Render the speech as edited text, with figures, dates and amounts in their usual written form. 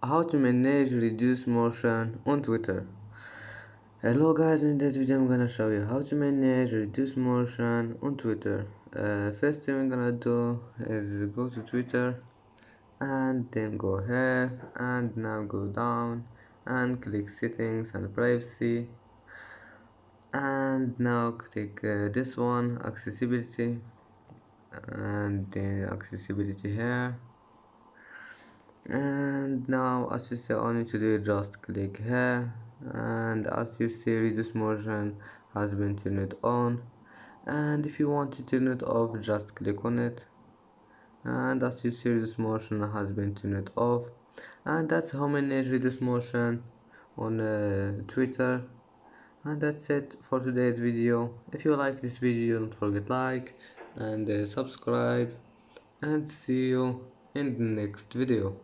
How to manage reduce motion on Twitter. Hello guys, in this video I'm gonna show you how to manage reduce motion on Twitter. First thing I'm gonna do is go to Twitter and then go here and now go down and click settings and privacy, and now click this one, accessibility, and then accessibility here. And now as you see, all you need to do is just click here, and as you see reduce motion has been turned on, and if you want to turn it off just click on it, and as you see reduce motion has been turned off. And that's how manage reduce motion on Twitter. And that's it for today's video. If you like this video, don't forget like and subscribe, and see you in the next video.